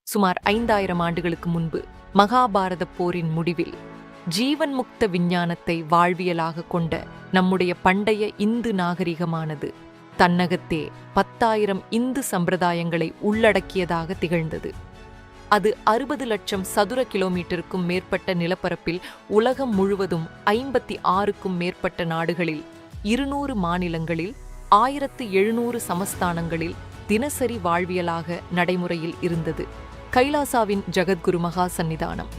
சுமார் 5000 ஆண்டுகளுக்கு முன்பு மகாபாரத போரின் முடிவில் ஜீவன் முக்த விஞ்ஞானத்தை வாழ்வியலாக கொண்ட நம்முடைய பண்டைய இந்து நாகரிகமானது தன்னகத்தே 10,000 இந்து சம்பிரதாயங்களை உள்ளடக்கியதாக திகழ்ந்தது. அது 60 லட்சம் சதுர கிலோமீட்டருக்கும் மேற்பட்ட நிலப்பரப்பில் உலகம் முழுவதும் 56க்கும் மேற்பட்ட நாடுகளில் 200 மாநிலங்களில் 1700 சமஸ்தானங்களில் தினசரி வாழ்வியலாக நடைமுறையில் இருந்தது. கைலாசாவின் ஜகத்குரு மகா சந்நிதானம்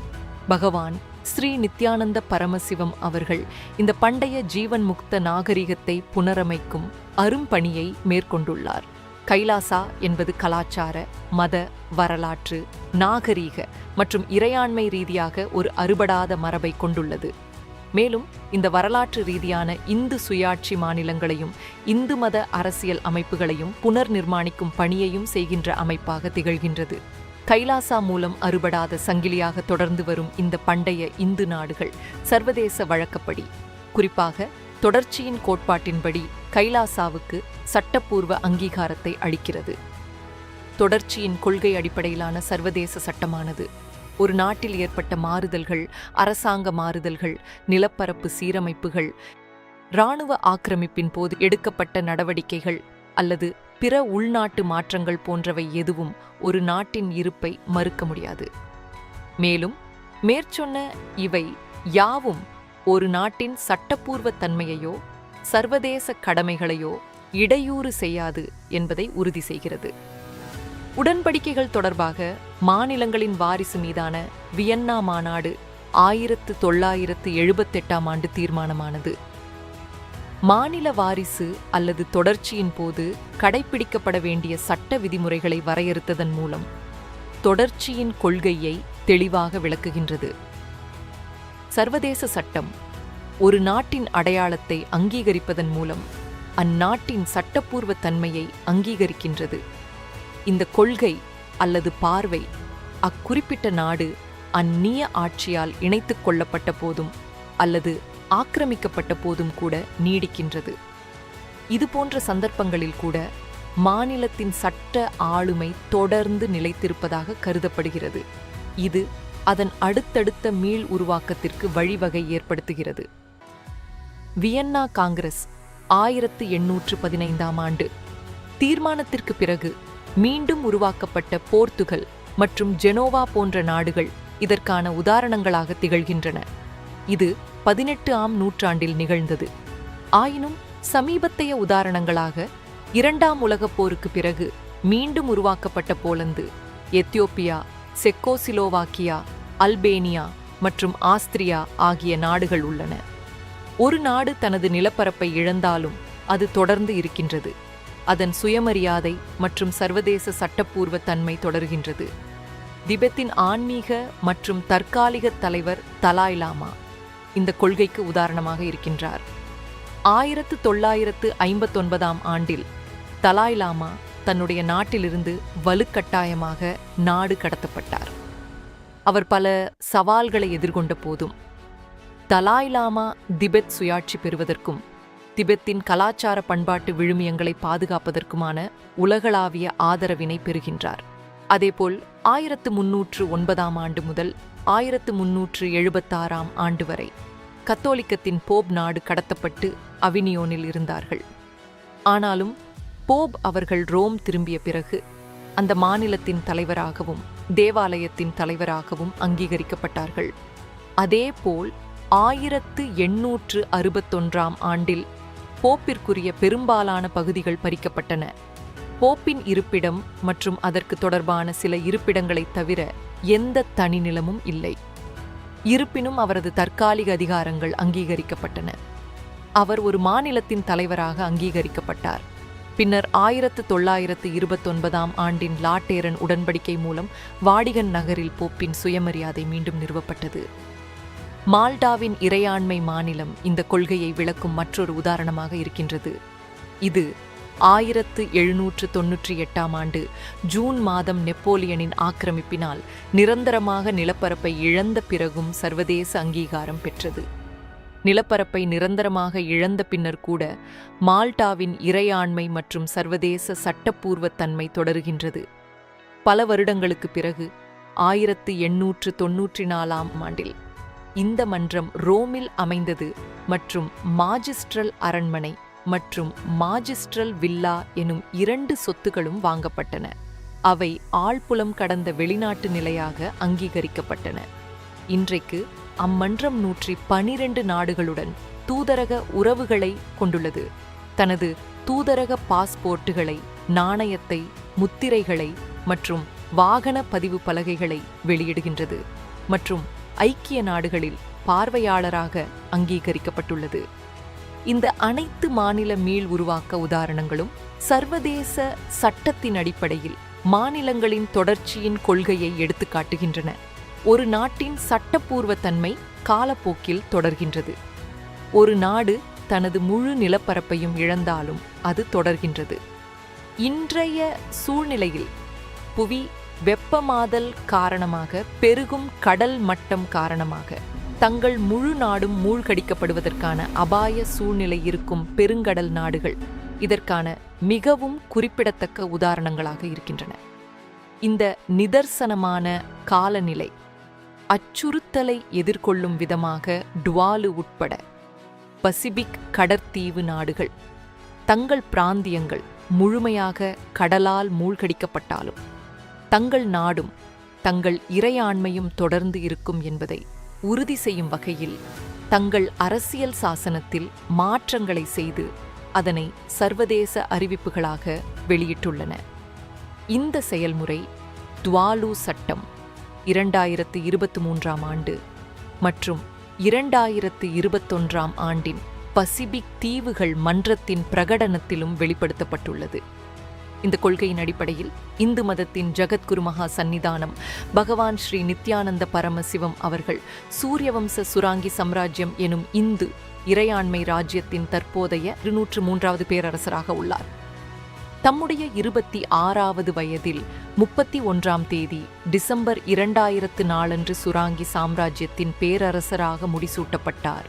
பகவான் ஸ்ரீ நித்யானந்த பரமசிவம் அவர்கள் இந்த பண்டைய ஜீவன் முக்த நாகரிகத்தை புனரமைக்கும் அரும்பணியை மேற்கொண்டுள்ளார். கைலாசா என்பது கலாச்சார, மத, வரலாற்று, நாகரீக மற்றும் இறையாண்மை ரீதியாக ஒரு அறுபடாத மரபை கொண்டுள்ளது. மேலும் இந்த வரலாற்று ரீதியான இந்து சுயாட்சி மாநிலங்களையும் இந்து மத அரசியல் அமைப்புகளையும் புனர் நிர்மாணிக்கும் பணியையும் செய்கின்ற அமைப்பாக திகழ்கின்றது. கைலாசா மூலம் அறுபடாத சங்கிலியாக தொடர்ந்து வரும் இந்த பண்டைய இந்து நாடுகள் சர்வதேச வழக்கப்படி, குறிப்பாக தொடர்ச்சியின் கோட்பாட்டின்படி கைலாசாவுக்கு சட்டப்பூர்வ அங்கீகாரத்தை அளிக்கிறது. தொடர்ச்சியின் கொள்கை அடிப்படையிலான சர்வதேச சட்டமானது ஒரு நாட்டில் ஏற்பட்ட மாறுதல்கள், அரசாங்க மாறுதல்கள், நிலப்பரப்பு சீரமைப்புகள், இராணுவ ஆக்கிரமிப்பின் போது எடுக்கப்பட்ட நடவடிக்கைகள் அல்லது பிற உள்நாட்டு மாற்றங்கள் போன்றவை எதுவும் ஒரு நாட்டின் இருப்பை மறுக்க முடியாது. மேலும் மேற்சொன்ன இவை யாவும் ஒரு நாட்டின் சட்டப்பூர்வ தன்மையையோ சர்வதேச கடமைகளையோ இடையூறு செய்யாது என்பதை உறுதி செய்கிறது. உடன்படிக்கைகள் தொடர்பாக மாநிலங்களின் வாரிசு மீதான வியன்னா மாநாடு 1978ஆம் ஆண்டு தீர்மானமானது. மாநில வாரிசு அல்லது தொடர்ச்சியின் போது கடைப்பிடிக்கப்பட வேண்டிய சட்ட விதிமுறைகளை வரையறுத்ததன் மூலம் தொடர்ச்சியின் கொள்கையை தெளிவாக விளக்குகின்றது. சர்வதேச சட்டம் ஒரு நாட்டின் அடையாளத்தை அங்கீகரிப்பதன் மூலம் அந்நாட்டின் சட்டப்பூர்வ தன்மையை அங்கீகரிக்கின்றது. இந்த கொள்கை அல்லது பார்வை அக்குறிப்பிட்ட நாடு அந்நிய ஆட்சியால் இணைத்துக் கொள்ளப்பட்ட போதும் அல்லது ஆக்கிரமிக்கப்பட்ட போதும் கூட நீடிக்கின்றது. இதுபோன்ற சந்தர்ப்பங்களில் கூட மாநிலத்தின் சட்ட ஆளுமை தொடர்ந்து நிலைத்திருப்பதாக கருதப்படுகிறது. இது அதன் அடுத்தடுத்த மீள் உருவாக்கத்திற்கு வழிவகை ஏற்படுத்துகிறது. வியன்னா காங்கிரஸ் 1815ஆம் ஆண்டு தீர்மானத்திற்கு பிறகு மீண்டும் உருவாக்கப்பட்ட போர்த்துகல் மற்றும் ஜெனோவா போன்ற நாடுகள் இதற்கான உதாரணங்களாக திகழ்கின்றன. இது 18ஆம் நூற்றாண்டில் நிகழ்ந்தது. ஆயினும் சமீபத்தைய உதாரணங்களாக 2ஆம் உலகப் போருக்கு பிறகு மீண்டும் உருவாக்கப்பட்ட போலந்து, எத்தியோப்பியா, செக்கோசிலோவாக்கியா, அல்பேனியா மற்றும் ஆஸ்திரியா ஆகிய நாடுகள் உள்ளன. ஒரு நாடு தனது நிலப்பரப்பை இழந்தாலும் அது தொடர்ந்து இருக்கின்றது. அதன் சுயமரியாதை மற்றும் சர்வதேச சட்டப்பூர்வ தன்மை தொடர்கின்றது. திபெத்தின் ஆன்மீக மற்றும் தற்காலிக தலைவர் தலாய் லாமா இந்த கொள்கைக்கு உதாரணமாக இருக்கின்றார். 1959ஆம் ஆண்டில் தலாய் லாமா தன்னுடைய நாட்டிலிருந்து வலுக்கட்டாயமாக நாடு கடத்தப்பட்டார். அவர் பல சவால்களை எதிர்கொண்ட போதும் தலாய் லாமா திபெத் சுயாட்சி பெறுவதற்கும் திபெத்தின் கலாச்சார பண்பாட்டு விழுமியங்களை பாதுகாப்பதற்குமான உலகளாவிய ஆதரவினை பெறுகின்றார். அதேபோல் 1309ஆம் ஆண்டு முதல் 1376ஆம் ஆண்டு வரை கத்தோலிக்கத்தின் போப் நாடு கடத்தப்பட்டு அவினியோனில் இருந்தார்கள். ஆனாலும் போப் அவர்கள் ரோம் திரும்பிய பிறகு அந்த மாநிலத்தின் தலைவராகவும் தேவாலயத்தின் தலைவராகவும் அங்கீகரிக்கப்பட்டார்கள். அதேபோல் 1861ஆம் ஆண்டில் போப்பிற்குரிய பெரும்பாலான பகுதிகள் பறிக்கப்பட்டன. போப்பின் இருப்பிடம் மற்றும் அதற்கு தொடர்பான சில இருப்பிடங்களைத் தவிர எந்த தனி நிலமும் இல்லை. இருப்பினும் அவரது தற்காலிக அதிகாரங்கள் அங்கீகரிக்கப்பட்டன. அவர் ஒரு மாநிலத்தின் தலைவராக அங்கீகரிக்கப்பட்டார். பின்னர் 1929ஆம் ஆண்டின் லாட்டேரன் உடன்படிக்கை மூலம் வாடிகன் நகரில் போப்பின் சுயமரியாதை மீண்டும் நிறுவப்பட்டது. மால்டாவின் இறையாண்மை மாநிலம் இந்த கொள்கையை விளக்கும் மற்றொரு உதாரணமாக இருக்கின்றது. இது 1798ஆம் ஆண்டு ஜூன் மாதம் நெப்போலியனின் ஆக்கிரமிப்பினால் நிரந்தரமாக நிலப்பரப்பை இழந்த பிறகும் சர்வதேச அங்கீகாரம் பெற்றது. நிலப்பரப்பை நிரந்தரமாக இழந்த பின்னர் கூட மால்டாவின் இறையாண்மை மற்றும் சர்வதேச சட்டப்பூர்வ தன்மை தொடருகின்றது. பல வருடங்களுக்கு பிறகு 1894ஆம் ஆண்டில் இந்த மன்றம் ரோமில் அமைந்தது மற்றும் மாஜிஸ்ட்ரல் அரண்மனை மற்றும் மாஜிஸ்ட்ரல் வில்லா எனும் 2 சொத்துகளும் வாங்கப்பட்டன. அவை ஆழ்புலம் கடந்த வெளிநாட்டு நிலையாக அங்கீகரிக்கப்பட்டன. இன்றைக்கு அம்மன்றம் 112 நாடுகளுடன் தூதரக உறவுகளை கொண்டுள்ளது. தனது தூதரக பாஸ்போர்ட்டுகளை, நாணயத்தை, முத்திரைகளை மற்றும் வாகன பதிவு பலகைகளை வெளியிடுகின்றது மற்றும் ஐக்கிய நாடுகளில் பார்வையாளராக அங்கீகரிக்கப்பட்டுள்ளது. இந்த அனைத்து மாநில மீள் உருவாக்க உதாரணங்களும் சர்வதேச சட்டத்தின் அடிப்படையில் மாநிலங்களின் தொடர்ச்சியின் கொள்கையை எடுத்துக்காட்டுகின்றன. ஒரு நாட்டின் சட்டப்பூர்வ தன்மை காலப்போக்கில் தொடர்கின்றது. ஒரு நாடு தனது முழு நிலப்பரப்பையும் இழந்தாலும் அது தொடர்கின்றது. இன்றைய சூழ்நிலையில் புவி வெப்பமாதல் காரணமாக பெருகும் கடல் மட்டம் காரணமாக தங்கள் முழு நாடும் மூழ்கடிக்கப்படுவதற்கான அபாய சூழ்நிலை இருக்கும் பெருங்கடல் நாடுகள் இதற்கான மிகவும் குறிப்பிடத்தக்க உதாரணங்களாக இருக்கின்றன. இந்த நிதர்சனமான காலநிலை அச்சுறுத்தலை எதிர்கொள்ளும் விதமாக டுவாலு உட்பட பசிபிக் கடற்தீவு நாடுகள் தங்கள் பிராந்தியங்கள் முழுமையாக கடலால் மூழ்கடிக்கப்பட்டாலும் தங்கள் நாடும் தங்கள் இறையாண்மையும் தொடர்ந்து இருக்கும் என்பதை உறுதி செய்யும் வகையில் தங்கள் அரசியல் சாசனத்தில் மாற்றங்களை செய்து அதனை சர்வதேச அறிவிப்புகளாக வெளியிட்டுள்ளன. இந்த செயல்முறை டுவாலு சட்டம் 2023ஆம் ஆண்டு மற்றும் 2021ஆம் ஆண்டின் பசிபிக் தீவுகள் மன்றத்தின் பிரகடனத்திலும் வெளிப்படுத்தப்பட்டுள்ளது. இந்த கொள்கையின் அடிப்படையில் இந்து மதத்தின் ஜகத்குரு மகா சந்நிதானம் பகவான் ஸ்ரீ நித்யானந்த பரமசிவம் அவர்கள் சூரியவம்ச சுராங்கி சாம்ராஜ்யம் எனும் இந்து இறையாண்மை ராஜ்யத்தின் தற்போதைய 203வது பேரரசராக உள்ளார். தம்முடைய 26வது வயதில் 31ஆம் தேதி டிசம்பர் 2004 சுராங்கி சாம்ராஜ்யத்தின் பேரரசராக முடிசூட்டப்பட்டார்.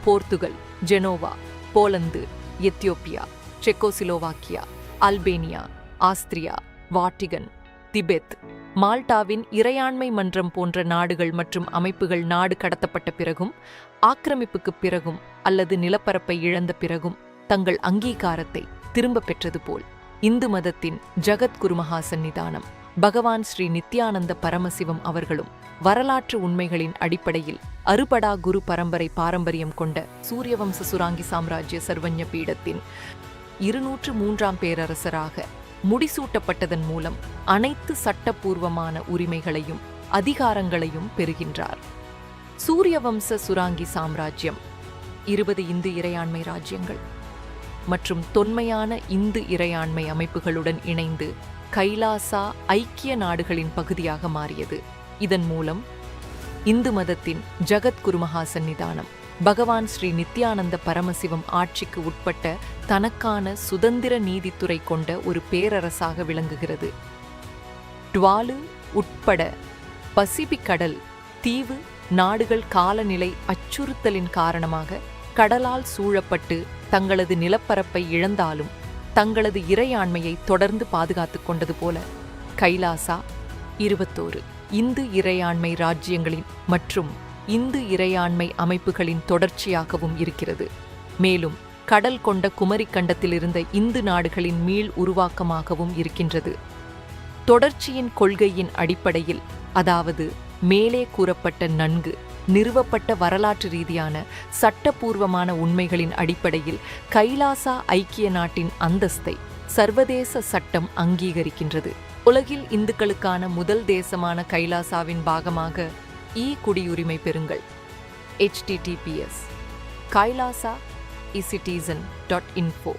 Portugal, Genoa, Poland, Ethiopia, Czechoslovakia, Albania, Austria, Vatican, Tibet, மால்டாவின் இறையாண்மை மன்றம் போன்ற நாடுகள் மற்றும் அமைப்புகள் நாடு கடத்தப்பட்ட பிறகும் ஆக்கிரமிப்புக்குப் பிறகும் அல்லது நிலப்பரப்பை இழந்த பிறகும் தங்கள் அங்கீகாரத்தை திரும்ப பெற்றது போல் இந்து மதத்தின் ஜகத்குரு மகா சந்நிதானம் பகவான் ஸ்ரீ நித்யானந்த பரமசிவம் அவர்களும் வரலாற்று உண்மைகளின் அடிப்படையில் அறுபடா குரு பரம்பரை பாரம்பரியம் கொண்ட சூரியவம்ச சுராங்கி சாம்ராஜ்ய சர்வஞ பீடத்தின் 203ஆம் பேரரசராக முடிசூட்டப்பட்டதன் மூலம் அனைத்து சட்டப்பூர்வமான உரிமைகளையும் அதிகாரங்களையும் பெறுகின்றார். சூரியவம்ச சுராங்கி சாம்ராஜ்யம் 20 இந்து இறையாண்மை ராஜ்யங்கள் மற்றும் தொன்மையான இந்து இறையாண்மை அமைப்புகளுடன் இணைந்து கைலாசா ஐக்கிய நாடுகளின் பகுதியாக மாறியது. இதன் மூலம் இந்து மதத்தின் ஜகத்குரு மகா சந்நிதானம் பகவான் ஸ்ரீ நித்யானந்த பரமசிவம் ஆட்சிக்கு உட்பட்ட தனக்கான சுதந்திர நீதித்துறை கொண்ட ஒரு பேரரசாக விளங்குகிறது. டுவாலு உட்பட பசிபிக் கடல் தீவு நாடுகள் காலநிலை அச்சுறுத்தலின் காரணமாக கடலால் சூழப்பட்டு தங்களது நிலப்பரப்பை இழந்தாலும் தங்களது இறையாண்மையை தொடர்ந்து பாதுகாத்துக் கொண்டது போல கைலாசா 21 இந்து இறையாண்மை ராஜ்யங்களின் மற்றும் இந்து இறையாண்மை அமைப்புகளின் தொடர்ச்சியாகவும் இருக்கிறது. மேலும் கடல் கொண்ட குமரி கண்டத்தில் இருந்த இந்து நாடுகளின் மீள் உருவாக்கமாகவும் இருக்கின்றது. தொடர்ச்சியின் கொள்கையின் அடிப்படையில், அதாவது மேலே கூறப்பட்ட நன்கு நிறுவப்பட்ட வரலாற்று ரீதியான சட்டப்பூர்வமான உண்மைகளின் அடிப்படையில் கைலாசா ஐக்கிய நாட்டின் அந்தஸ்தை சர்வதேச சட்டம் அங்கீகரிக்கின்றது. உலகில் இந்துக்களுக்கான முதல் தேசமான கைலாசாவின் பாகமாக குடியுரிமை பெறுங்கள். https kailasa-ecitizen.info